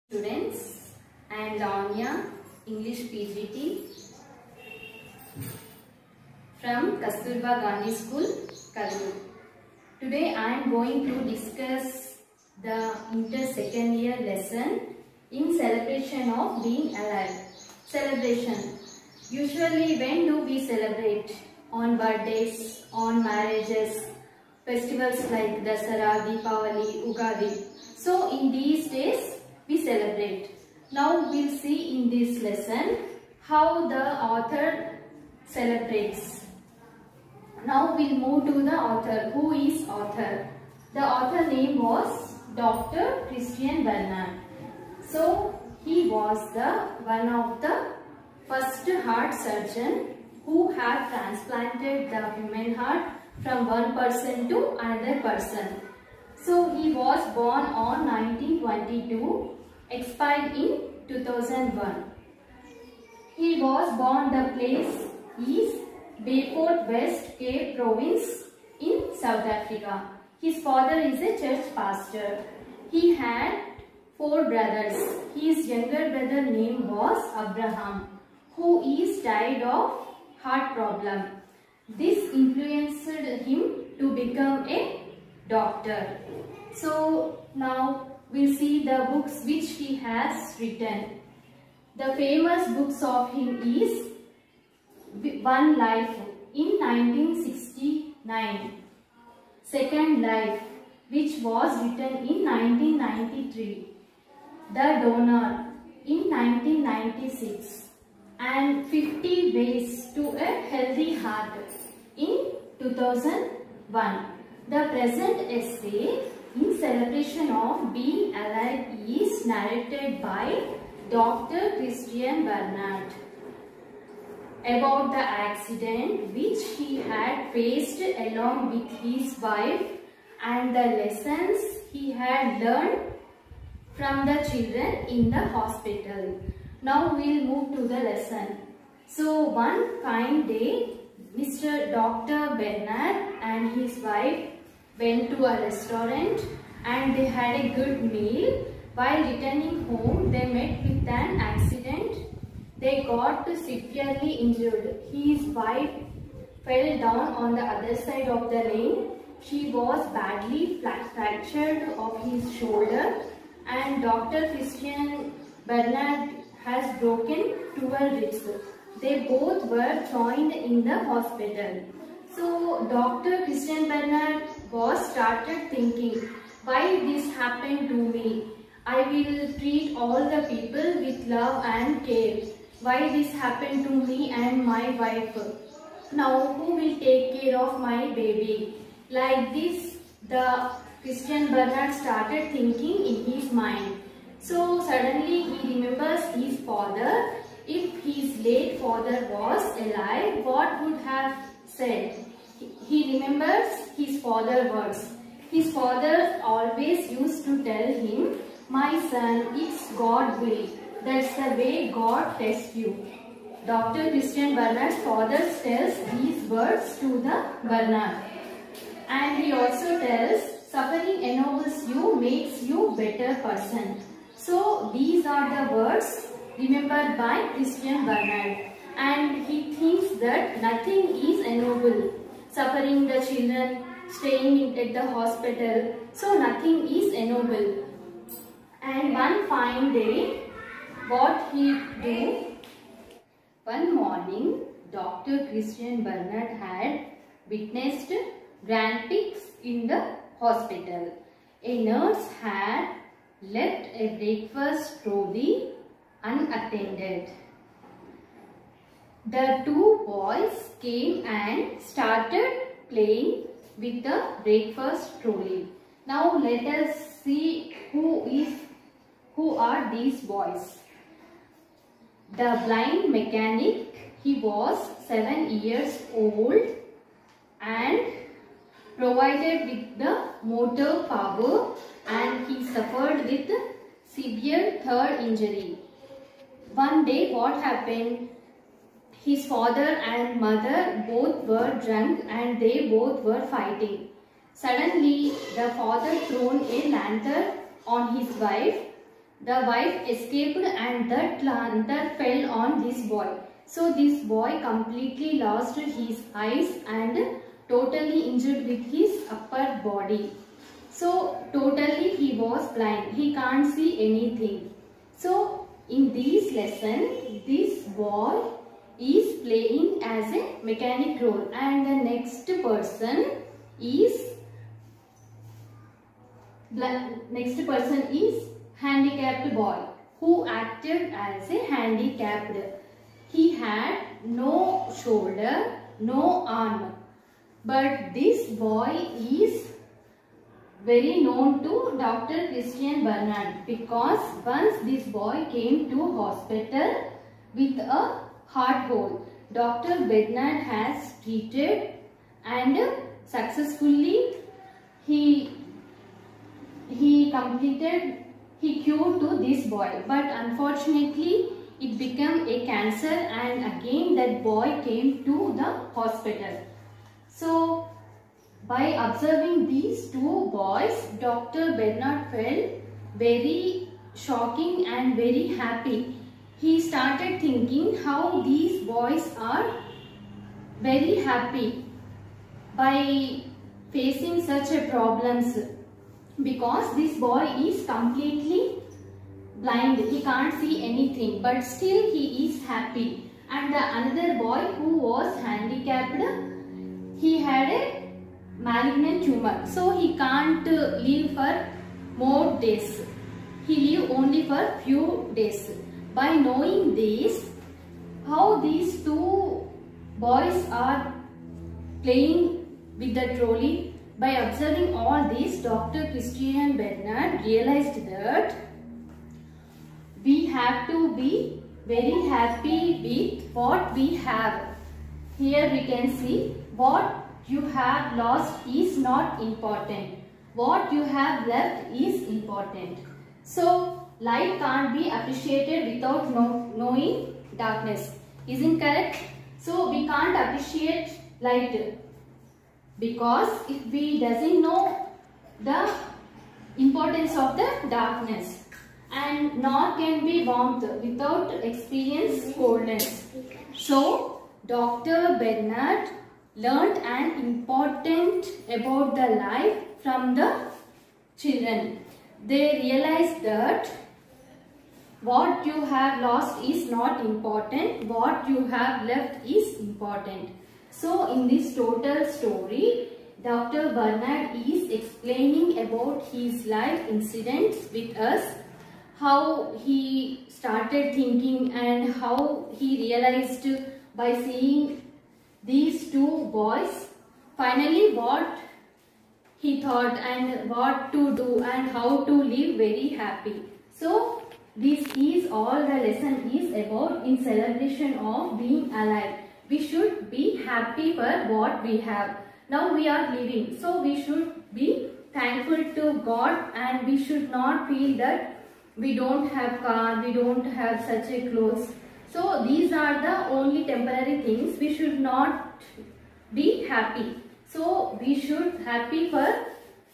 Students, I am Lavanya, English PGT from Kasturba Gandhi School, Kaduru. Today I am going to discuss the inter-second year lesson in celebration of being alive. Celebration. Usually when do we celebrate? On birthdays, on marriages, festivals like Dasara, Deepavali, Ugadi. So in these days we celebrate. Now we'll see in this lesson how the author celebrates. Now we'll move to the author. Who is author? The author name was Dr. Christian Barnard. So he was one of the first heart surgeon who had transplanted the human heart from one person to another person. So he was born on 1922, expired in 2001. He was born, the place is Beaufort West Cape Province in South Africa. His father is a church pastor. He had 4 brothers. His younger brother name was Abraham, who is died of heart problem. This influenced him to become a doctor. So now we'll see the books which he has written. The famous books of him is One Life in 1969, Second Life which was written in 1993, The Donor in 1996 and 50 Ways to a Healthy Heart in 2001. The present essay in celebration of being alive is narrated by Dr. Christian Barnard about the accident which he had faced along with his wife and the lessons he had learned from the children in the hospital. Now we'll move to the lesson. So one fine day, Mr. Dr. Barnard and his wife went to a restaurant and they had a good meal. While returning home, they met with an accident. They got severely injured. His wife fell down on the other side of the lane. She was badly fractured of his shoulder and Dr. Christian Barnard has broken 12 ribs. They both were joined in the hospital. So Dr. Christian Barnard was started thinking, why this happened to me? I will treat all the people with love and care. Why this happened to me and my wife? Now who will take care of my baby? Like this, the Christian Barnard started thinking in his mind. So suddenly he remembers his father. If his late father was alive, what would have said? He remembers his father's words. His father always used to tell him, my son, it's God will. That's the way God tests you. Dr. Christian Barnard's father tells these words to the Barnard. And he also tells, suffering ennobles you, makes you better person. So these are the words remembered by Christian Barnard. And he thinks that nothing is ennoble. Suffering the children, staying at the hospital. So nothing is ennoble. And one fine day, what he do? One morning, Dr. Christian Barnard had witnessed grand pigs in the hospital. A nurse had left a breakfast trolley unattended. The 2 boys came and started playing with the breakfast trolley. Now let us see who are these boys. The blind mechanic, he was 7 years old and provided with the motor power and he suffered with severe third injury. One day what happened? His father and mother both were drunk and they both were fighting. Suddenly the father threw a lantern on his wife The wife escaped and the lantern fell on this boy. So this boy completely lost his eyes and totally injured with his upper body. So totally he was blind. He can't see anything. So in this lesson, this boy is playing as a mechanic role, and the next person is handicapped boy who acted as a handicapped. He had no shoulder, no arm. But this boy is very known to Dr. Christian Barnard, because once this boy came to hospital with a heart hole. Dr. Barnard has treated and successfully he cured to this boy, but unfortunately it became a cancer, and again that boy came to the hospital. So by observing these two boys, Dr. Barnard felt very shocking and very happy. He started thinking how these boys are very happy by facing such a problems, because this boy is completely blind. He can't see anything, but still he is happy. And the another boy who was handicapped, he had a malignant tumor, so he can't live for more days. He lived only for few days. By knowing this, how these two boys are playing with the trolley, by observing all this, Dr. Christian Barnard realized that we have to be very happy with what we have. Here we can see what you have lost is not important. What you have left is important. So light can't be appreciated without knowing darkness. Isn't correct? So we can't appreciate light, because if we doesn't know the importance of the darkness, and nor can be warmth without experience coldness. So Dr. Barnard learned an important about the life from the children. They realized that what you have lost is not important, what you have left is important. So in this total story, Dr. Barnard is explaining about his life incidents with us, how he started thinking and how he realized by seeing these two boys, finally what he thought and what to do and how to live very happy. So this is all the lesson is about in celebration of being alive. We should be happy for what we have. Now we are living, so we should be thankful to God, and we should not feel that we don't have car, we don't have such a clothes. So these are the only temporary things. We should not be happy. So we should happy for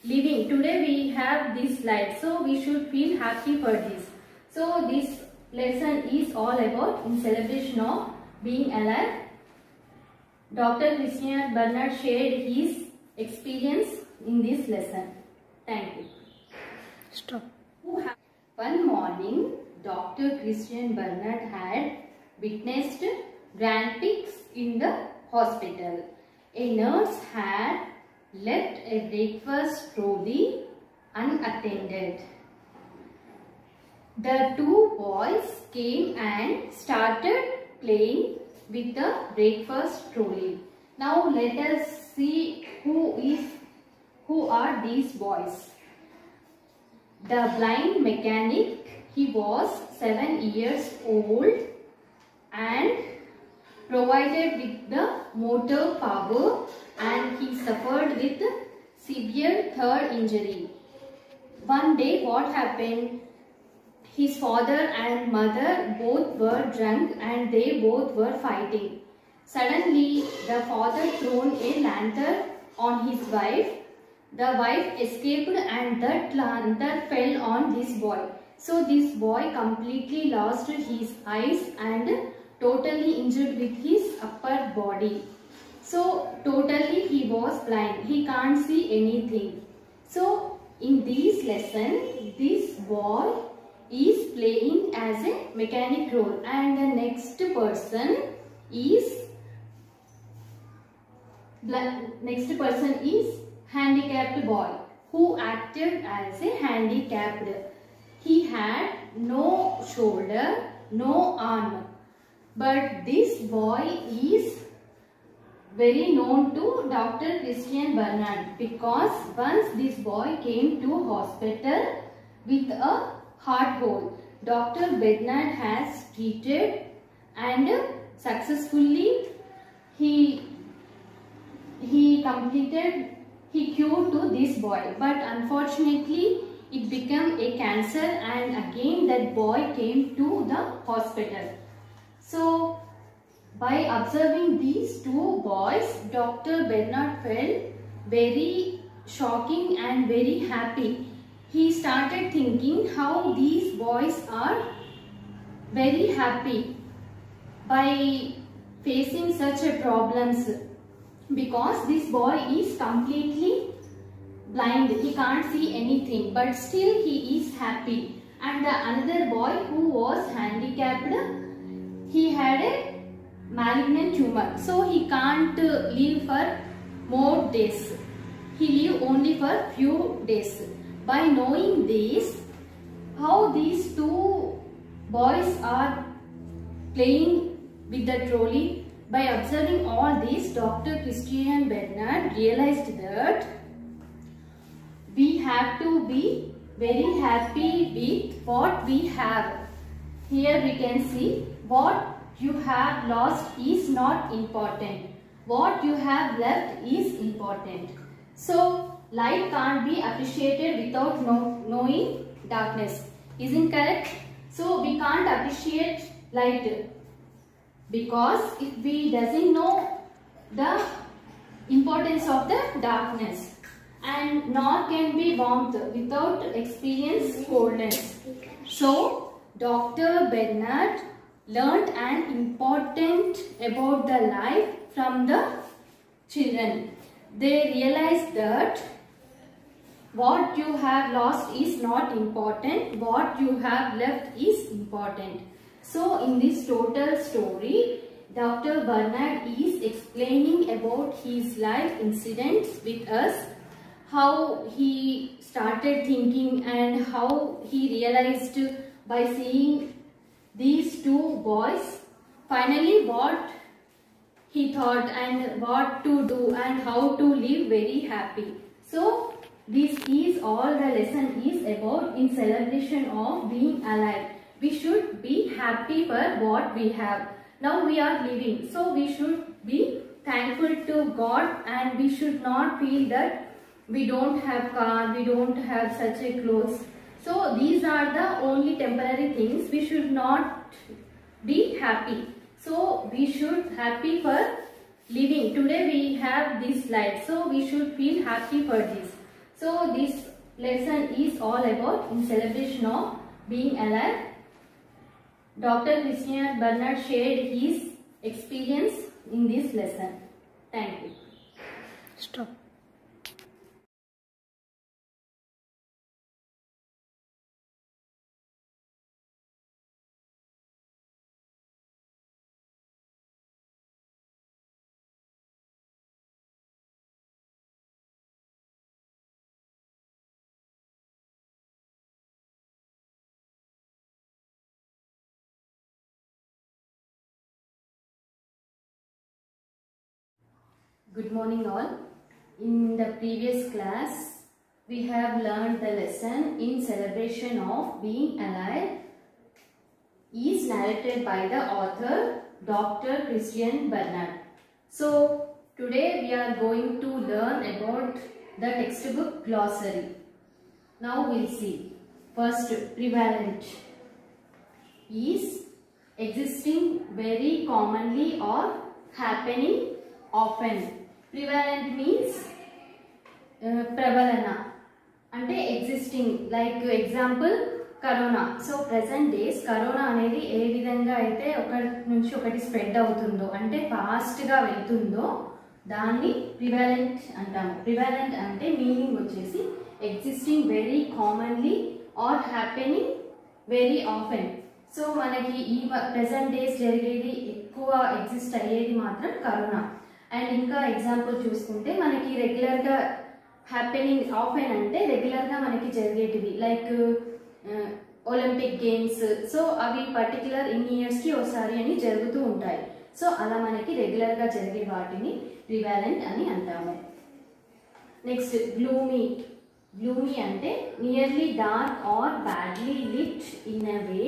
living. Today we have this life, so we should feel happy for this. So this lesson is all about in celebration of being alive. Dr. Christian Barnard shared his experience in this lesson. Thank you. Stop. One morning, Dr. Christian Barnard had witnessed grand pigs in the hospital. A nurse had left a breakfast trolley unattended. The two boys came and started playing with the breakfast trolley. Now let us see who are these boys. The blind mechanic, he was 7 years old and provided with the motor power, and he suffered with severe third injury. One day what happened? His father and mother both were drunk and they both were fighting. Suddenly, the father threw a lantern on his wife. The wife escaped and that lantern fell on this boy. So this boy completely lost his eyes and totally injured with his upper body. So totally he was blind. He can't see anything. So in this lesson, this boy is playing as a mechanic role, and the next person is handicapped boy who acted as a handicapped. He had no shoulder, no arm. But this boy is very known to Dr. Christian Barnard, because once this boy came to hospital with a heart hole. Dr. Barnard has treated and successfully he cured to this boy, but unfortunately it became a cancer, and again that boy came to the hospital. So by observing these two boys, Dr. Barnard felt very shocking and very happy. He started thinking how these boys are very happy by facing such a problems, because this boy is completely blind, he can't see anything, but still he is happy. And the another boy who was handicapped, he had a malignant tumor, so he can't live for more days. He live only for few days. By knowing this, how these two boys are playing with the trolley, by observing all this, Dr. Christian Barnard realized that we have to be very happy with what we have. Here we can see what you have lost is not important. What you have left is important. So light can't be appreciated without knowing darkness. Isn't correct? So we can't appreciate light, because if we doesn't know the importance of the darkness, and nor can be warmth without experience coldness. So Dr. Barnard learned an important about the life from the children. They realized that what you have lost is not important, what you have left is important. So in this total story, Dr. Barnard is explaining about his life incidents with us, how he started thinking and how he realized by seeing these two boys, finally what he thought and what to do and how to live very happy. So this is all the lesson is about in celebration of being alive. We should be happy for what we have. Now we are living, so we should be thankful to God, and we should not feel that we don't have car, we don't have such a clothes. So these are the only temporary things. We should not be happy. So we should happy for living. Today we have this light, so we should feel happy for this. So this lesson is all about in celebration of being alive. Dr. Christian Barnard shared his experience in this lesson. Thank you. Stop. Good morning all. In the previous class, we have learned the lesson in celebration of being alive is narrated by the author Dr. Christian Barnard. So today we are going to learn about the textbook glossary. Now we'll see. First, prevalent is existing very commonly or happening often. Prevalent means pravalana, ante existing. Like example, corona. So present days corona అనేది ఏ విధంగా అయితే ఒకటి నుంచి ఒకటి spread అవుతుందో, అంటే ఫాస్ట్గా వెళ్తుందో దాన్ని ప్రివాలెంట్ అంటాము. ప్రివాలెంట్ అంటే మీనింగ్ వచ్చేసి existing very commonly or happening very often. So మనకి ఈ ప్రెసెంట్ డేస్ జరిగేది ఎక్కువ ఎగ్జిస్ట్ అయ్యేది మాత్రం కరోనా. అండ్ ఇంకా ఎగ్జాంపుల్ చూసుకుంటే మనకి రెగ్యులర్గా హ్యాపెనింగ్ ఆఫెన్ అంటే రెగ్యులర్గా మనకి జరిగేటివి లైక్ ఒలింపిక్ గేమ్స్. సో అవి పర్టికులర్ ఇన్ని ఇయర్స్కి ఒకసారి అని జరుగుతూ ఉంటాయి. సో అలా మనకి రెగ్యులర్గా జరిగే వాటిని ప్రివాలెంట్ అని అంటాము. Next gloomy. గ్లూమీ అంటే nearly dark or badly lit in a way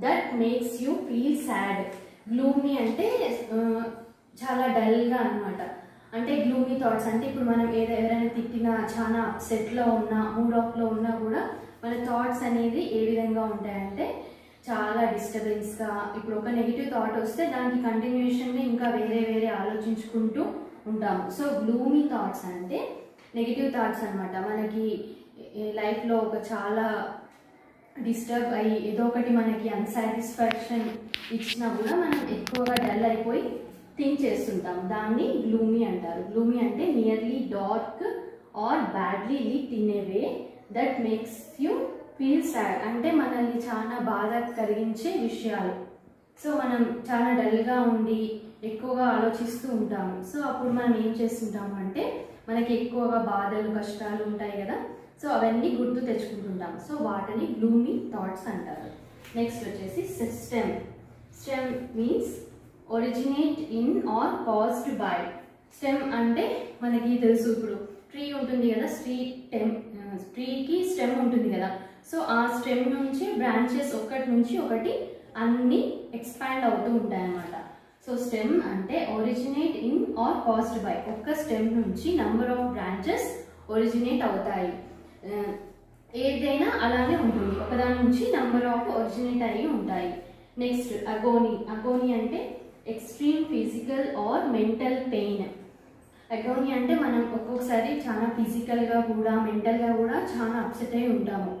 that makes you feel sad. Gloomy అంటే చాలా డల్గా అనమాట. అంటే గ్లూమీ థాట్స్ అంటే ఇప్పుడు మనం ఎవరైనా తిట్టినా, చాలా అప్సెట్లో ఉన్నా, మూడ్ ఆఫ్లో ఉన్నా కూడా మన థాట్స్ అనేది ఏ విధంగా ఉంటాయంటే చాలా డిస్టర్బెన్స్గా. ఇప్పుడు ఒక నెగిటివ్ థాట్ వస్తే దానికి కంటిన్యూషన్గా ఇంకా వేరే వేరే ఆలోచించుకుంటూ ఉంటాము. సో గ్లూమీ థాట్స్ అంటే నెగిటివ్ థాట్స్ అనమాట. మనకి లైఫ్లో ఒక చాలా డిస్టర్బ్ అయ్యి ఏదో ఒకటి మనకి అన్సాటిస్ఫాక్షన్ ఇచ్చినా కూడా మనం ఎక్కువగా డల్ అయిపోయి థింక్ చేస్తుంటాం. దాన్ని గ్లూమీ అంటారు. గ్లూమీ అంటే nearly dark or badly lit in a way that makes you feel sad. అంటే మనల్ని చాలా బాధ కలిగించే విషయాలు. సో మనం చాలా డల్గా ఉండి ఎక్కువగా ఆలోచిస్తూ ఉంటాము. సో అప్పుడు మనం ఏం చేస్తుంటాము అంటే మనకి ఎక్కువగా బాధలు, కష్టాలు ఉంటాయి కదా, సో అవన్నీ గుర్తు తెచ్చుకుంటుంటాం. సో వాటిని గ్లూమీ థాట్స్ అంటారు. నెక్స్ట్ వచ్చేసి stem. Stem means originate in or caused by. Stem అంటే మనకి తెలుసు, ఇప్పుడు ట్రీ ఉంటుంది కదా, ట్రీకి స్టెమ్ ఉంటుంది కదా. సో ఆ స్టెమ్ నుంచి బ్రాంచెస్ ఒకటి నుంచి ఒకటి అన్ని ఎక్స్పాండ్ అవుతూ ఉంటాయి అన్నమాట. సో స్టెమ్ అంటే originate in or caused by. ఒక్క స్టెమ్ నుంచి నంబర్ ఆఫ్ బ్రాంచెస్ ఒరిజినేట్ అవుతాయి. ఏదైనా అలానే ఉంటుంది, ఒకదాని నుంచి నంబర్ ఆఫ్ ఒరిజినేట్ అయ్యి ఉంటాయి. Next agony. అగోనీ అంటే extreme physical or mental pain. Agony అంటే మనం ఒక్కొక్కసారి చాలా ఫిజికల్గా కూడా మెంటల్గా కూడా చాలా అప్సెట్ అయి ఉంటాము,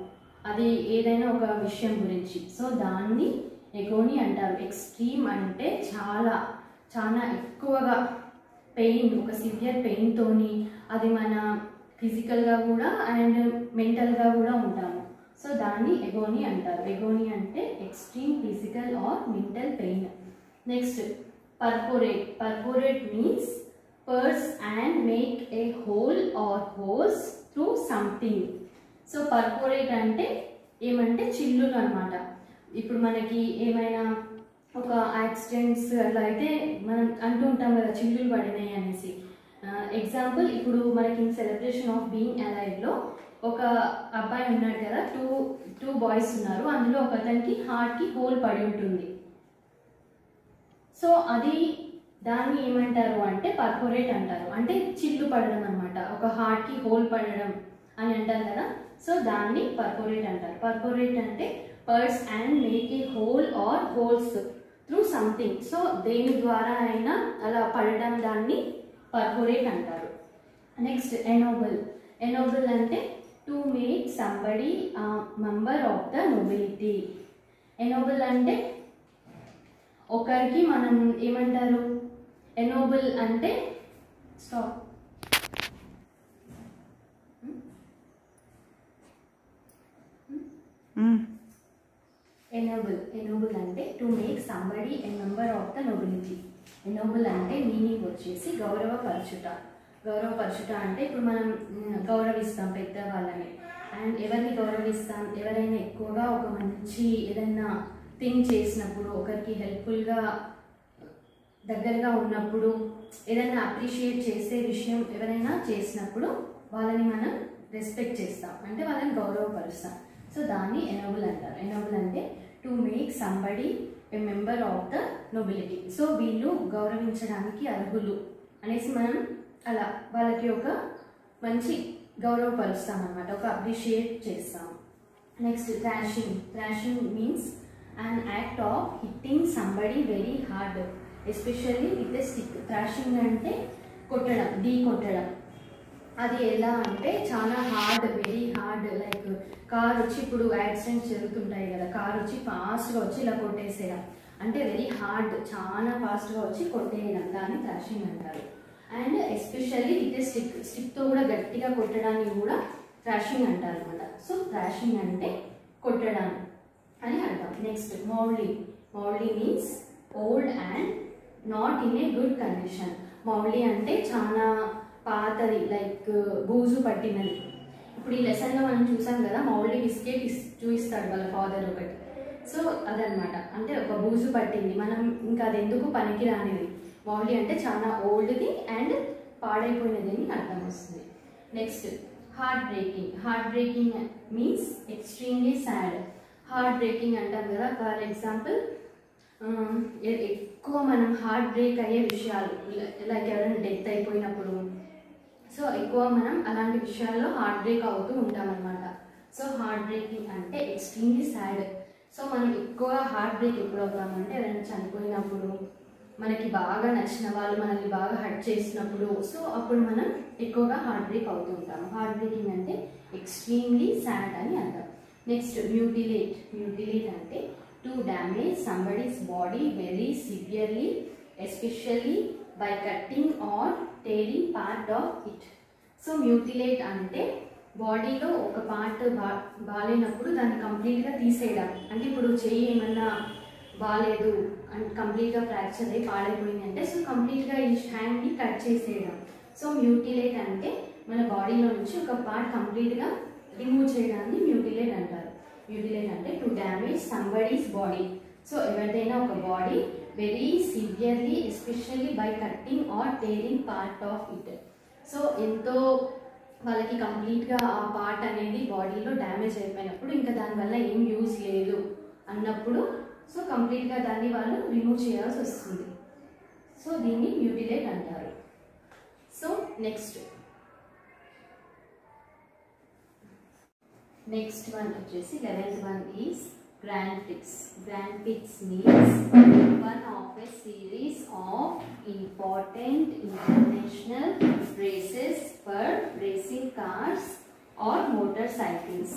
అది ఏదైనా ఒక విషయం గురించి. సో దాన్ని ఎగోనీ అంటారు. ఎక్స్ట్రీమ్ అంటే చాలా చాలా ఎక్కువగా పెయిన్, ఒక సివియర్ పెయిన్తోని అది మన ఫిజికల్గా కూడా అండ్ మెంటల్గా కూడా ఉంటాము. సో దాన్ని ఎగోనీ అంటారు. ఎగోనీ అంటే extreme physical or mental pain. Next perforate. Perforate means pierce and make a hole or holes through something. So perforate అంటే ఏమంటే చిల్లులు అనమాట. ఇప్పుడు మనకి ఏమైనా ఒక యాక్సిడెంట్స్ అట్లా అయితే మనం అంటూ ఉంటాం కదా, చిల్లులు పడినాయి అనేసి. ఎగ్జాంపుల్ ఇప్పుడు మనకి సెలబ్రేషన్ ఆఫ్ బీయింగ్ అలైవ్లో ఒక అబ్బాయి ఉన్నాడు కదా, టూ బాయ్స్ ఉన్నారు, అందులో ఒక అతనికి హార్ట్కి హోల్ పడి ఉంటుంది. సో అది దాన్ని ఏమంటారు అంటే పర్ఫోరేట్ అంటారు. అంటే చిల్లు పడడం అనమాట, ఒక హార్ట్కి హోల్ పడడం అని అంటారు కదా. సో దాన్ని పర్ఫోరేట్ అంటారు. పర్ఫోరేట్ అంటే pierce and make a hole or holes through something. So దేని ద్వారా అయినా అలా పడడం దాన్ని పర్ఫోరేట్ అంటారు. Next ennoble. ఎనోబుల్ అంటే to make somebody member of the nobility. Ennoble అంటే ఒకరికి మనం ఏమంటారు, ఎనోబుల్ అంటే స్టాప్. ఎనోబుల్ అంటే to make somebody a member of the nobility. Ennoble అంటే మీనింగ్ వచ్చేసి గౌరవపరచుట. గౌరవపరచుట అంటే ఇప్పుడు మనం గౌరవిస్తాం పెద్దవాళ్ళని. అండ్ ఎవరిని గౌరవిస్తాం, ఎవరైనా ఎక్కువగా ఒక మంచి ఏదైనా థింగ్ చేసినప్పుడు, ఒకరికి హెల్ప్ఫుల్గా దగ్గరగా ఉన్నప్పుడు, ఏదైనా అప్రిషియేట్ చేసే విషయం ఎవరైనా చేసినప్పుడు వాళ్ళని మనం రెస్పెక్ట్ చేస్తాం, అంటే వాళ్ళని గౌరవపరుస్తాం. సో దాన్ని ఎనోబుల్ అంటారు. ఎనోబుల్ అంటే to make somebody a member of the nobility. So వీళ్ళు గౌరవించడానికి అర్హులు అనేసి మనం అలా వాళ్ళకి ఒక మంచి గౌరవపరుస్తాం అన్నమాట, ఒక అప్రిషియేట్ చేస్తాం. Next thrashing. Thrashing means an act of hitting somebody very hard, especially with a stick. Thrashing అంటే కొట్టడం, ఢీ కొట్టడం. అది ఎలా అంటే చాలా hard, very hard. Like car వచ్చి ఇప్పుడు యాక్సిడెంట్స్ జరుగుతుంటాయి కదా, కార్ వచ్చి ఫాస్ట్గా వచ్చి ఇలా కొట్టేసేయడం అంటే వెరీ హార్డ్, చాలా ఫాస్ట్గా వచ్చి కొట్టేయడం, దాన్ని థ్రాషింగ్ అంటారు. అండ్ ఎస్పెషల్లీ విత్ స్టిక్తో కూడా గట్టిగా కొట్టడానికి కూడా థ్రాషింగ్ అంటారు అనమాట. సో థ్రాషింగ్ అంటే కొట్టడం అని అర్థం. Next moulding. Moulding means old and not in a good condition. Mouldy అంటే చాలా పాతది, లైక్ బూజు పట్టినది. ఇప్పుడు ఈ లెసన్లో మనం చూసాం కదా, మౌల్డీ బిస్కెట్ చూపిస్తాడు వాళ్ళ ఫాదర్ ఒకటి. సో అదనమాట, అంటే ఒక బూజు పట్టింది, మనం ఇంకా అది ఎందుకు పనికి రానిది. మౌల్డీ అంటే చాలా ఓల్డ్ది అండ్ పాడైపోయినది అని అర్థం వస్తుంది. Next heart breaking. Heart breaking means extremely sad. Heart breaking అంటాం కదా, ఫర్ ఎగ్జాంపుల్ ఎక్కువ మనం హార్ట్ బ్రేక్ అయ్యే విషయాలు, లైక్ ఎవరైనా డెత్ అయిపోయినప్పుడు, సో ఎక్కువ మనం అలాంటి విషయాల్లో హార్ట్ బ్రేక్ అవుతూ ఉంటాం అనమాట. సో హార్ట్ బ్రేకింగ్ అంటే ఎక్స్ట్రీమ్లీ సాడ్. సో మనం ఎక్కువ హార్ట్ బ్రేక్ ఎప్పుడు అవుతామంటే ఎవరైనా చనిపోయినప్పుడు, మనకి బాగా నచ్చిన వాళ్ళు మనల్ని బాగా హర్ట్ చేసినప్పుడు, సో అప్పుడు మనం ఎక్కువగా హార్ట్ బ్రేక్ అవుతూ ఉంటాము. హార్ట్ బ్రేకింగ్ అంటే ఎక్స్ట్రీమ్లీ సాడ్ అని అంటాం. నెక్స్ట్ మ్యూటిలేట్. మ్యూటిలేట్ అంటే to damage somebody's body very severely, especially by cutting or tearing part of it. So mutilate అంటే బాడీలో ఒక పార్ట్ బాగాలేనప్పుడు దాన్ని కంప్లీట్గా తీసేయడం. అంటే ఇప్పుడు చెయ్యి ఏమన్నా బాగాలేదు అండ్ కంప్లీట్గా ఫ్రాక్చర్ అయ్యి పాడైపోయింది అంటే, సో కంప్లీట్గా ఈ హ్యాండ్ని కట్ చేసేయడం. సో మ్యూటిలేట్ అంటే మన బాడీలో నుంచి ఒక పార్ట్ కంప్లీట్గా రిమూవ్ చేయడాన్ని మ్యూటిలేట్ అంటారు. మ్యూటిలేట్ అంటే to damage somebody's body. So ఎవరిదైనా ఒక body very severely, especially by cutting or tearing part of it. So ఎంతో వాళ్ళకి కంప్లీట్గా ఆ పార్ట్ అనేది బాడీలో డ్యామేజ్ అయిపోయినప్పుడు, ఇంకా దానివల్ల ఏం యూజ్ లేదు అన్నప్పుడు, సో కంప్లీట్గా దాన్ని వాళ్ళు రిమూవ్ చేయాల్సి వస్తుంది. సో దీన్ని మ్యూటిలేట్ అంటారు. సో నెక్స్ట్ వన్ వచ్చేసి 11th one is Grand Prix. Grand Prix means one of a series of important international races for racing cars or motorcycles.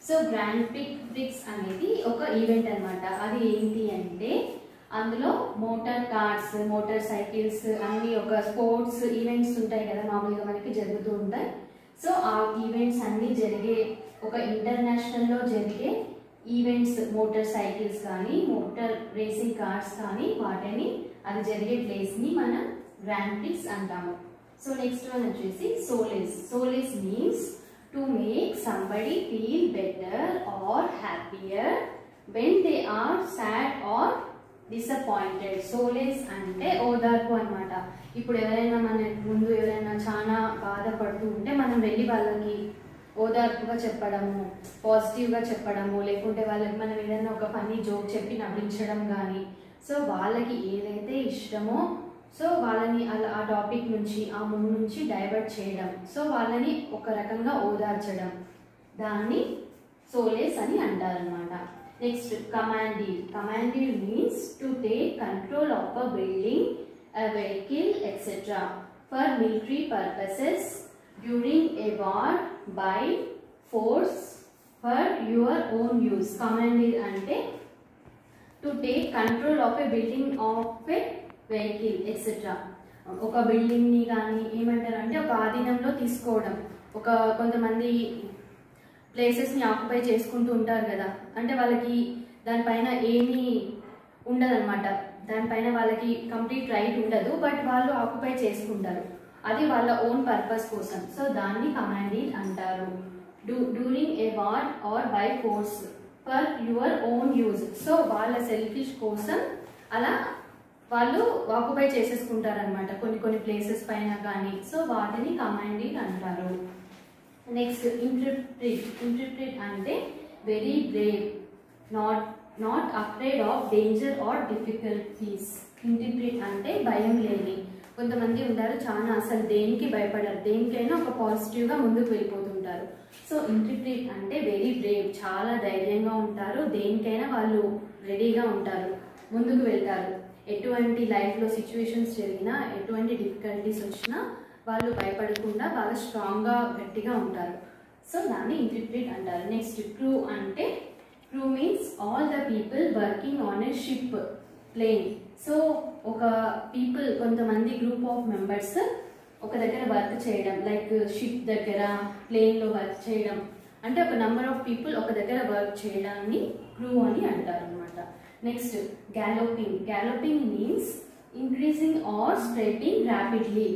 So grand prix అనేది ఒక ఈవెంట్ అనమాట. అది ఏంటి అంటే అందులో మోటార్ కార్స్, మోటార్ సైకిల్స్ అన్ని ఒక స్పోర్ట్స్ ఈవెంట్స్ ఉంటాయి కదా, మామూలుగా మనకి జరుగుతూ ఉంటాయి. సో ఆ ఈవెంట్స్ అన్నీ జరిగే ఒక ఇంటర్నేషనల్లో జరిగే ఈవెంట్స్, మోటార్ సైకిల్స్ కానీ మోటార్ రేసింగ్ కార్స్ కానీ వాటిని అది జరిగే ప్లేస్ని మనం గ్రాండ్ ప్రిక్స్ అంటాము. సో నెక్స్ట్ వన్ వచ్చేసి solace. Solace means to make somebody feel better or happier when they are sad or disappointed. Solace అంటే ఓదార్పు అనమాట. ఇప్పుడు ఎవరైనా మన ముందు ఎవరైనా చాలా బాధపడుతూ ఉంటే మనం వెళ్ళి వాళ్ళకి ఓదార్పుగా చెప్పడము, పాజిటివ్గా చెప్పడము, లేకుంటే వాళ్ళకి మనం ఏదైనా ఒక ఫన్నీ జోక్ చెప్పి నవ్వించడం కానీ, సో వాళ్ళకి ఏదైతే ఇష్టమో సో వాళ్ళని అలా ఆ టాపిక్ నుంచి, ఆ మూడ్ నుంచి డైవర్ట్ చేయడం, సో వాళ్ళని ఒక రకంగా ఓదార్చడం, దాన్ని సోలేస్ అని అంటారనమాట. Next commandeer. Commandeer means to take control of a building, a vehicle, etc. for military purposes during a war by force for your own use. Commandeer ante to take control of a building of a vehicle, etc. ఒక building ని కానీ ఏమంటారు అంటే ఒక ఆధీనంలో తీసుకోవడం. ఒక కొంతమంది ప్లేసెస్ ని ఆక్యుపై చేసుకుంటూ ఉంటారు కదా, అంటే వాళ్ళకి దానిపైన ఏమీ ఉండదన్నమాట, దానిపైన వాళ్ళకి కంప్లీట్ రైట్ ఉండదు, బట్ వాళ్ళు ఆక్యుపై చేసుకుంటారు, అది వాళ్ళ ఓన్ పర్పస్ కోసం. సో దాన్ని కమాండీర్ అంటారు. During a war or by force for your own use. So వాళ్ళ సెల్ఫిష్ కోసం అలా వాళ్ళు ఆక్యుపై చేసేసుకుంటారనమాట కొన్ని ప్లేసెస్ పైన కానీ, సో వాటిని కమాండీర్ అంటారు. Next interpret. ఇంటర్ప్రిట్ అంటే very Brave, not afraid of danger or difficulties. Interpret అంటే భయం లేని. కొంతమంది ఉంటారు చాలా అసలు దేనికి భయపడరు, దేనికైనా ఒక పాజిటివ్గా ముందుకు వెళ్ళిపోతుంటారు. సో ఇంటర్ప్రిట్ అంటే వెరీ బ్రేవ్, చాలా ధైర్యంగా ఉంటారు, దేనికైనా వాళ్ళు రెడీగా ఉంటారు, ముందుకు వెళ్తారు. ఎటువంటి లైఫ్లో సిచ్యువేషన్స్ జరిగినా, ఎటువంటి డిఫికల్టీస్ వచ్చినా వాళ్ళు భయపడకుండా బాగా స్ట్రాంగ్గా గట్టిగా ఉంటారు. సో దాన్ని ఇంటర్ప్రిట్ అంటారు. నెక్స్ట్ క్రూ అంటే, crew means all the people working on a ship plane. So ఒక పీపుల్, కొంతమంది గ్రూప్ ఆఫ్ మెంబర్స్ ఒక దగ్గర వర్క్ చేయడం, లైక్ షిప్ దగ్గర ప్లేన్లో వర్క్ చేయడం అంటే ఒక నెంబర్ ఆఫ్ పీపుల్ ఒక దగ్గర వర్క్ చేయడాన్ని క్రూ అని అంటారు అనమాట. Next galloping. Galloping means increasing or spreading rapidly.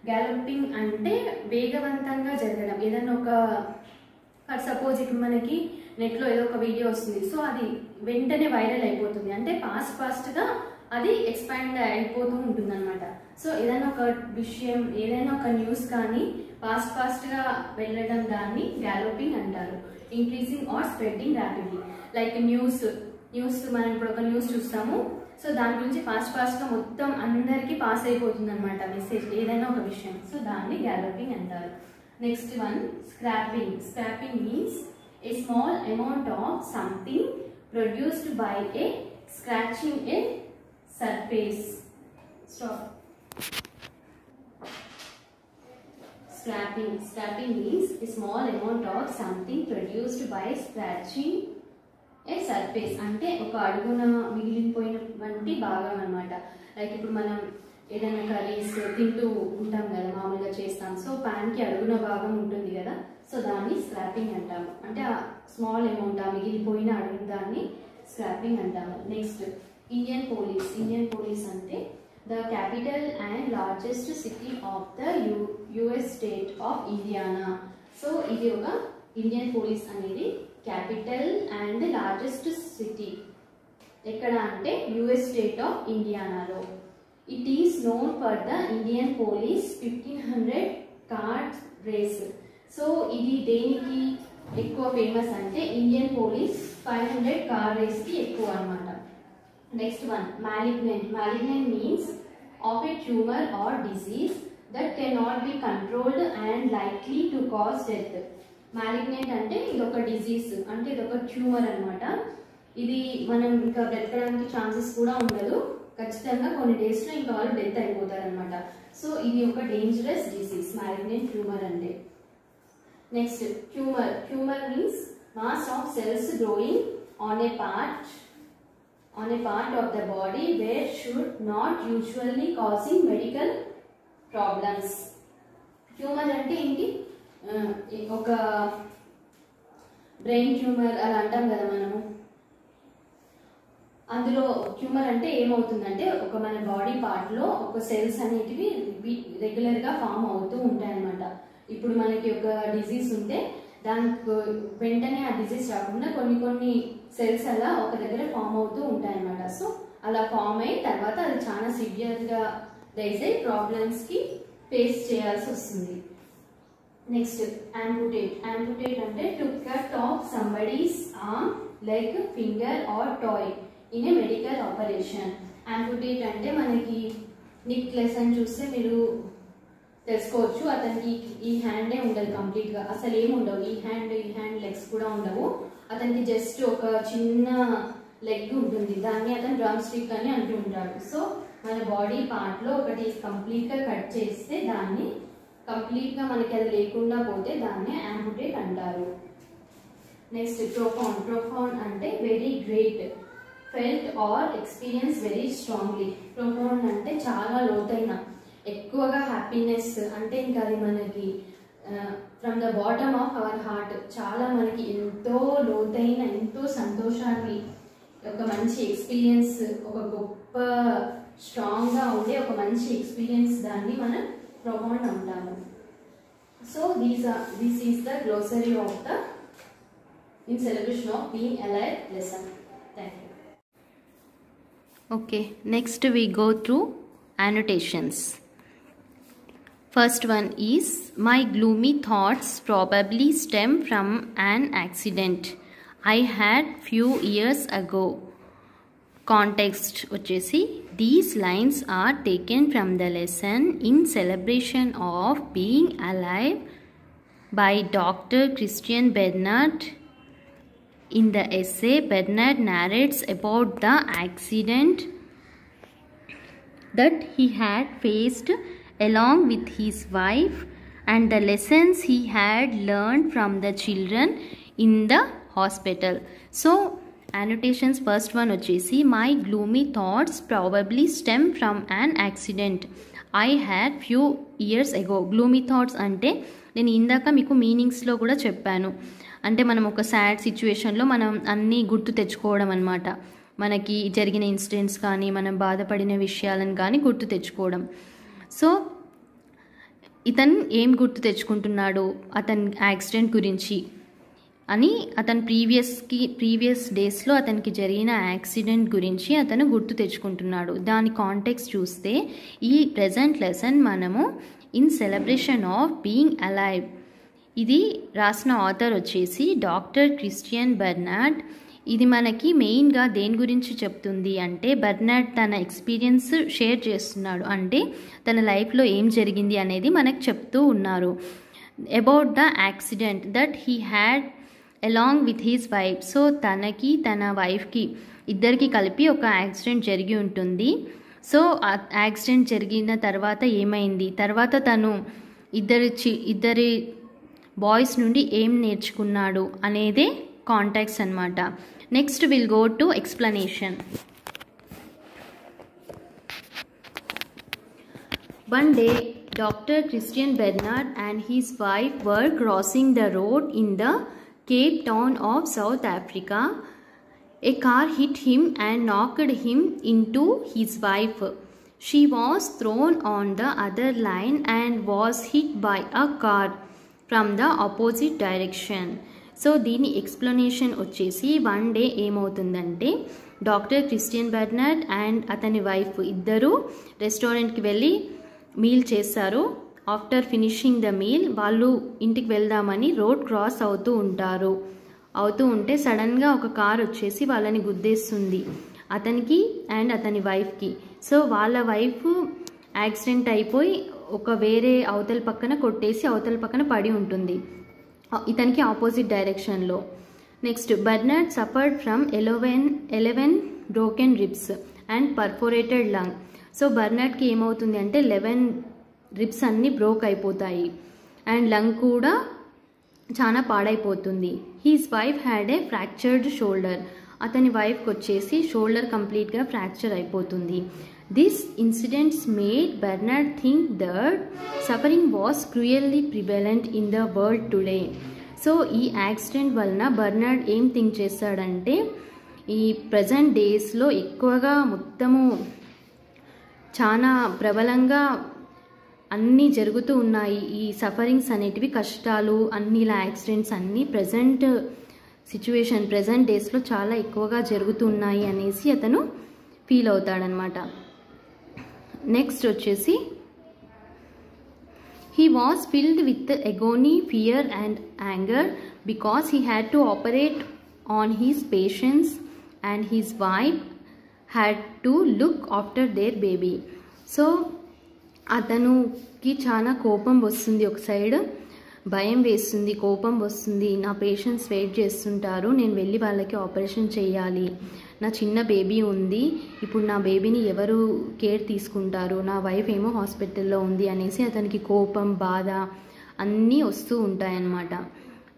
Galloping అంటే వేగవంతంగా జరగడం. ఏదైనా ఒక ఫర్ సపోజ్ ఇప్పుడు మనకి నెట్లో ఏదో ఒక వీడియో వస్తుంది, సో అది వెంటనే వైరల్ అయిపోతుంది, అంటే ఫాస్ట్గా అది ఎక్స్పాండ్ అయిపోతూ ఉంటుంది అనమాట. సో ఏదైనా ఒక విషయం, ఏదైనా ఒక న్యూస్ కానీ ఫాస్ట్గా వెళ్ళడం దాన్ని గ్యాలోపింగ్ అంటారు. Increasing or spreading rapidly. Like news మనం ఇప్పుడు ఒక న్యూస్ చూస్తాము, సో దాని గురించి ఫాస్ట్గా మొత్తం అందరికీ పాస్ అయిపోతుంది అనమాట మెసేజ్, ఏదైనా ఒక విషయం. సో దాన్ని గ్యాలోపింగ్ అంటారు. Next one scrapping. Scrapping means a small amount of something produced by A scratching A surface. Stop. Scrapping means a small amount of something produced by scratching a surface. అంటే ఒక అడుగున మిగిలిపోయినటువంటి భాగం అన్నమాట. Like ఇప్పుడు మనం ఏదైనా curries తింటూ ఉంటాం కదా, మామూలుగా చేస్తాం, సో ప్యాన్కి అడుగున భాగం ఉంటుంది కదా, సో దాన్ని స్క్రాపింగ్ అంటాము. అంటే ఆ స్మాల్ అమౌంట్, ఆ మిగిలిపోయిన అడుగు దాన్ని స్క్రాపింగ్ అంటాము. Next Indianapolis. Indianapolis అంటే the capital and largest city of the US state of Indiana. So ఇది ఒక ఇండియన్ పోలీస్ అనేది క్యాపిటల్ అండ్ లార్జెస్ట్ సిటీ ఎక్కడ అంటే యుఎస్ స్టేట్ ఆఫ్ ఇండియానాలో. It is known for the Indianapolis 1500 car race. So ఇది దేనికి ఎక్కువ famous అంటే ఇండియన్ పోలీస్ 500 కార్ రేస్కి ఎక్కువ అనమాట. Next one, malignant. Malignant means of a tumor or disease that cannot be controlled and likely to cause death. Malignant అంటే ఇది ఒక disease, అంటే ఇది ఒక ట్యూమర్ అనమాట. ఇది మనం ఇంకా బ్రతకడానికి ఛాన్సెస్ కూడా ఉండదు, ఖచ్చితంగా కొన్ని డేస్లో ఇంకా వాళ్ళు డెత్ అయిపోతారు అనమాట. సో ఇది ఒక డేంజరస్ డిసీజ్ మాలిగ్నెంట్ ట్యూమర్ అంటే. Next tumour means mass of cells growing on a part of the body where should not usually causing medical problems. Tumour అంటే ఏంటి, ఒక బ్రెయిన్ ట్యూమర్ అలా అంటాం కదా మనము. అందులో ట్యూమర్ అంటే ఏమవుతుందంటే ఒక మన బాడీ పార్ట్లో ఒక సెల్స్ అనేటివి రెగ్యులర్గా ఫామ్ అవుతూ ఉంటాయి అన్నమాట. ఇప్పుడు మనకి ఒక డిజీజ్ ఉంటే దానికి వెంటనే ఆ డిజీజ్ రాకుండా కొన్ని సెల్స్ అలా ఒక దగ్గర ఫామ్ అవుతూ ఉంటాయి అన్నమాట. సో అలా ఫామ్ అయిన తర్వాత అది చాలా సివియర్గా రైజ్ అయ్యి ప్రాబ్లమ్స్కి ఫేస్ చేయాల్సి వస్తుంది. నెక్స్ట్ యాంపుటేట్ అంటే to cut off somebody's arm, leg, finger or toe in a medical operation. Amputate అంటే మనకి నిక్ లెసన్ చూస్తే మీరు తెలుసుకోవచ్చు, అతనికి ఈ హ్యాండే ఉండదు కంప్లీట్గా, అసలు ఏమి ఉండవు, ఈ హ్యాండ్ లెగ్స్ కూడా ఉండవు, అతనికి జస్ట్ ఒక చిన్న లెగ్ ఉంటుంది, దాన్ని అతను డ్రమ్ స్టిక్ అని అంటూ ఉంటాడు. సో మన బాడీ పార్ట్లో ఒకటి కంప్లీట్గా కట్ చేస్తే దాన్ని కంప్లీట్గా మనకి అది లేకుండా పోతే దాన్ని యాంపుటేట్ అంటారు. నెక్స్ట్ ప్రొఫౌండ్ అంటే very great, felt or experience very strongly. Profound అంటే చాలా లోతైన, ఎక్కువగా హ్యాపీనెస్ అంటే ఇంకా అది మనకి from the bottom of our heart చాలా మనకి ఎంతో లోతైన ఎంతో సంతోషాన్ని, ఒక మంచి ఎక్స్పీరియన్స్, ఒక గొప్ప స్ట్రాంగ్గా ఉండే ఒక మంచి ఎక్స్పీరియన్స్, దాన్ని మనం ప్రొఫౌండ్ అంటాము. So this is the glossary of the in celebration of being alive lesson. Thank you. Okay, next we go through annotations. First one is, my gloomy thoughts probably stem from an accident I had few years ago. Context vachesi, these lines are taken from the lesson in celebration of being alive by Dr. Christian Bernard. In the essay, Bernard narrates about the accident that he had faced along with his wife and the lessons he had learned from the children in the hospital. So annotations, first one వచ్చేసి my gloomy thoughts probably stem from an accident I had few years ago. gloomy thoughts అంటే నేను ఇందాక మీకు మీనింగ్స్లో కూడా చెప్పాను. అంటే మనం ఒక సాడ్ సిచ్యువేషన్లో మనం అన్నీ గుర్తు తెచ్చుకోవడం అన్నమాట. మనకి జరిగిన ఇన్సిడెంట్స్ కానీ మనం బాధపడిన విషయాలను కానీ గుర్తు తెచ్చుకోవడం. సో ఇతను ఏం గుర్తు తెచ్చుకుంటున్నాడు అతని యాక్సిడెంట్ గురించి అని, అతను ప్రీవియస్ డేస్లో అతనికి జరిగిన యాక్సిడెంట్ గురించి అతను గుర్తు తెచ్చుకుంటున్నాడు. దాని కాంటెక్స్ట్ చూస్తే ఈ ప్రెజెంట్ లెసన్ మనము in celebration of being alive, ఇది రాసిన ఆథర్ వచ్చేసి డాక్టర్ క్రిస్టియన్ బెర్నార్డ్. ఇది మనకి మెయిన్గా దేని గురించి చెప్తుంది అంటే బెర్నార్డ్ తన ఎక్స్పీరియన్స్ షేర్ చేస్తున్నాడు, అంటే తన లైఫ్లో ఏం జరిగింది అనేది మనకు చెప్తూ ఉన్నారు. About the accident that he had along with his wife. So తనకి తన వైఫ్కి ఇద్దరికి కలిపి ఒక యాక్సిడెంట్ జరిగి ఉంటుంది. సో ఆ యాక్సిడెంట్ జరిగిన తర్వాత ఏమైంది, తర్వాత తను ఇద్దరి బాయ్స్ నుండి ఏం నేర్చుకున్నాడు అనేదే కాంటాక్ట్స్ అన్నమాట. Next will go to explanation. One day, Dr. Christian Bernard and his wife were crossing the road in the Cape Town of South Africa. A car hit him and knocked him into his wife. She was thrown on the other line and was hit by a car from the opposite direction. So దీని explanation వచ్చేసి one day ఏమవుతుందంటే doctor Christian Bernard and అతని wife ఇద్దరు రెస్టారెంట్కి వెళ్ళి meal చేస్తారు. After finishing the meal వాళ్ళు ఇంటికి వెళ్దామని రోడ్ క్రాస్ అవుతూ ఉంటే సడన్గా ఒక కార్ వచ్చేసి వాళ్ళని గుద్దేస్తుంది, అతనికి అండ్ అతని వైఫ్కి. సో వాళ్ళ వైఫ్ యాక్సిడెంట్ అయిపోయి ఒక వేరే అవతల పక్కన కొట్టేసి అవతల పక్కన పడి ఉంటుంది ఇతనికి ఆపోజిట్ డైరెక్షన్లో. Next Bernard suffered from 11 broken ribs and perforated lung. So బెర్నార్డ్కి ఏమవుతుంది అంటే 11 రిబ్స్ అన్నీ బ్రోక్ అయిపోతాయి అండ్ లంగ్ కూడా చాలా పాడైపోతుంది. His wife had a fractured shoulder. అతని వైఫ్కి వచ్చేసి షోల్డర్ కంప్లీట్గా ఫ్రాక్చర్ అయిపోతుంది. This incidents made Bernard think that suffering was cruelly prevalent in the world today. So ఈ యాక్సిడెంట్ వలన బెర్నార్డ్ ఏం థింక్ చేశాడంటే ఈ ప్రజెంట్ డేస్లో ఎక్కువగా మొత్తము చాలా ప్రబలంగా అన్నీ జరుగుతూ ఉన్నాయి. ఈ సఫరింగ్స్ అనేటివి, కష్టాలు అన్ని ఇలా యాక్సిడెంట్స్ అన్నీ ప్రజెంట్ సిచ్యువేషన్ ప్రజెంట్ డేస్లో చాలా ఎక్కువగా జరుగుతూ ఉన్నాయి అనేసి అతను ఫీల్ అవుతాడనమాట. నెక్స్ట్ వచ్చేసి he was filled with agony, fear and anger because he had to operate on his patients and his wife had to look after their baby. So అతనుకి చాలా కోపం వస్తుంది, ఒక సైడ్ భయం వేస్తుంది, కోపం వస్తుంది. నా పేషెంట్స్ వెయిట్ చేస్తుంటారు, నేను వెళ్ళి వాళ్ళకి ఆపరేషన్ చేయాలి, నా చిన్న బేబీ ఉంది, ఇప్పుడు నా బేబీని ఎవరు కేర్ తీసుకుంటారు, నా వైఫ్ ఏమో హాస్పిటల్లో ఉంది అనేసి అతనికి కోపం, బాధ అన్నీ వస్తూ ఉంటాయన్నమాట.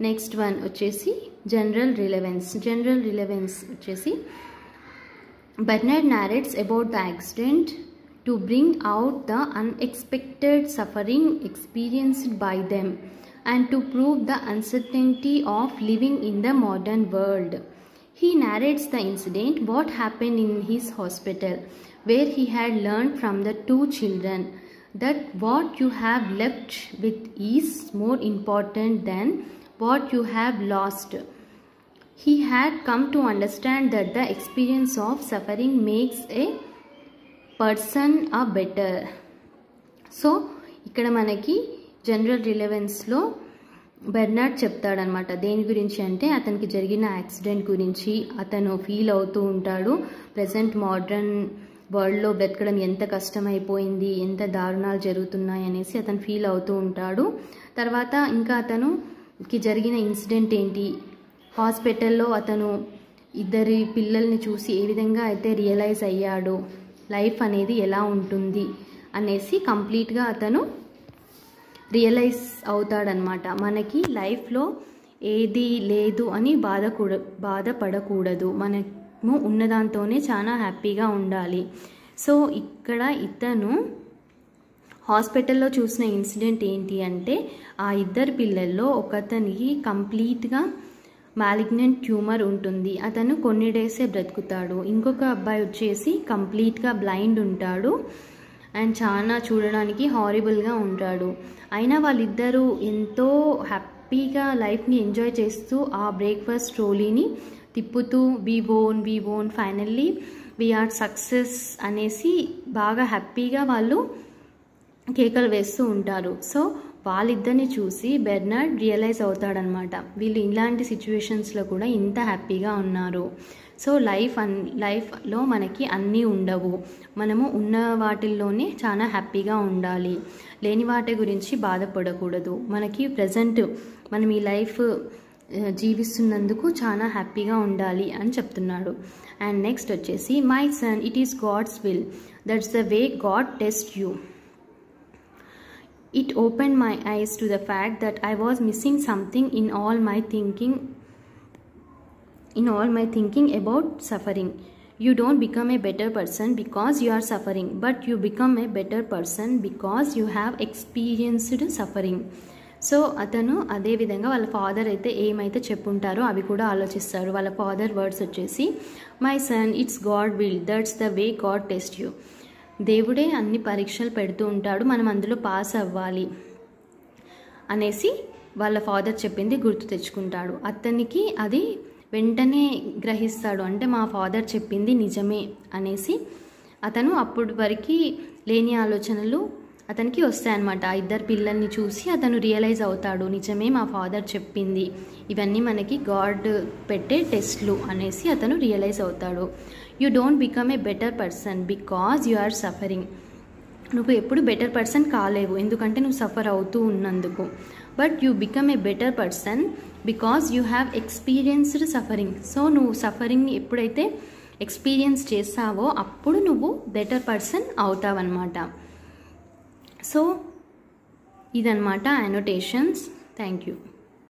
నెక్స్ట్ వన్ వచ్చేసి జనరల్ రిలెవెన్స్ వచ్చేసి Bernard narrates about the accident to bring out the unexpected suffering experienced by them and to prove the uncertainty of living in the modern world. He narrates the incident, what happened in his hospital, where he had learned from the 2 children that what you have left with is more important than what you have lost. He had come to understand that the experience of suffering makes a person a better. So ఇక్కడ మనకి general రిలెవెన్స్లో Bernard చెప్తాడనమాట. దేని గురించి అంటే అతనికి జరిగిన accident గురించి అతను ఫీల్ అవుతూ ఉంటాడు. ప్రజెంట్ మోడ్రన్ వరల్డ్లో బ్రతకడం ఎంత కష్టమైపోయింది, ఎంత దారుణాలు జరుగుతున్నాయి అనేసి అతను ఫీల్ అవుతూ ఉంటాడు. తర్వాత ఇంకా అతనుకి జరిగిన ఇన్సిడెంట్ ఏంటి, హాస్పిటల్లో అతను ఇద్దరి పిల్లల్ని చూసి ఏ విధంగా అయితే రియలైజ్ అయ్యాడో లైఫ్ అనేది ఎలా ఉంటుంది అనేసి కంప్లీట్గా అతను రియలైజ్ అవుతాడనమాట. మనకి లైఫ్లో ఏది లేదు అని బాధపడకూడదు, మనము ఉన్నదాంతోనే చాలా హ్యాపీగా ఉండాలి. సో ఇక్కడ ఇతను హాస్పిటల్లో చూసిన ఇన్సిడెంట్ ఏంటి అంటే, ఆ ఇద్దరు పిల్లల్లో ఒకతనికి కంప్లీట్గా మాలిగ్నెంట్ ట్యూమర్ ఉంటుంది, అతను కొన్ని డేసే బ్రతుకుతాడు. ఇంకొక అబ్బాయి వచ్చేసి కంప్లీట్గా బ్లైండ్ ఉంటాడు అండ్ చాలా చూడడానికి హారిబుల్గా ఉంటాడు. అయినా వాళ్ళిద్దరూ ఎంతో హ్యాపీగా లైఫ్ని ఎంజాయ్ చేస్తూ ఆ బ్రేక్ఫాస్ట్ ట్రోలీని తిప్పుతూ we won finally we are success అనేసి బాగా హ్యాపీగా వాళ్ళు కేకలు వేస్తూ ఉంటారు. సో వాళ్ళిద్దరిని చూసి బెర్నార్డ్ రియలైజ్ అవుతాడనమాట, వీళ్ళు ఇలాంటి సిచ్యువేషన్స్లో కూడా ఇంత హ్యాపీగా ఉన్నారు. సో లైఫ్లో మనకి అన్నీ ఉండవు, మనము ఉన్న వాటిల్లోనే చాలా హ్యాపీగా ఉండాలి, లేని వాటి గురించి బాధపడకూడదు, మనకి ప్రజెంట్ మనం ఈ లైఫ్ జీవిస్తున్నందుకు చాలా హ్యాపీగా ఉండాలి అని చెప్తున్నాడు. అండ్ నెక్స్ట్ వచ్చేసి, my son, it is God's will, that's the way God test you. It opened my eyes to the fact that I was missing something in all my thinking about suffering. You don't become a better person because you are suffering, but you become a better person because you have experienced suffering. So అతను అదే విధంగా వాళ్ళ father అయితే ఏమైతే చెప్పుంటారో అవి కూడా ఆలోచిస్తారు. వాళ్ళ ఫాదర్ వర్డ్స్ వచ్చేసి, my sun, it's God will, that's the way God test you. దేవుడే అన్ని పరీక్షలు పెడుతూ ఉంటాడు, మనం అందులో పాస్ అవ్వాలి అనేసి వాళ్ళ ఫాదర్ చెప్పింది గుర్తు తెచ్చుకుంటాడు. అతనికి అది వెంటనే గ్రహిస్తాడు, అంటే మా ఫాదర్ చెప్పింది నిజమే అనేసి. అతను అప్పటి వరకు లేని ఆలోచనలు అతనికి వస్తాయన్నమాట. ఆ ఇద్దరు పిల్లల్ని చూసి అతను రియలైజ్ అవుతాడు, నిజమే మా ఫాదర్ చెప్పింది, ఇవన్నీ మనకి గాడ్ పెట్టే టెస్ట్లు అనేసి అతను రియలైజ్ అవుతాడు. You don't become a better person because you are suffering. నువ్వు ఎప్పుడు బెటర్ పర్సన్ కాలేవు, ఎందుకంటే నువ్వు సఫర్ అవుతూ ఉన్నందుకు. But you become a better person because you have experienced suffering. So నువ్వు సఫరింగ్ని ఎప్పుడైతే ఎక్స్పీరియన్స్ చేస్తావో అప్పుడు నువ్వు బెటర్ పర్సన్ అవుతావన్నమాట. సో ఇదన్నమాట అనోటేషన్స్. Thank you.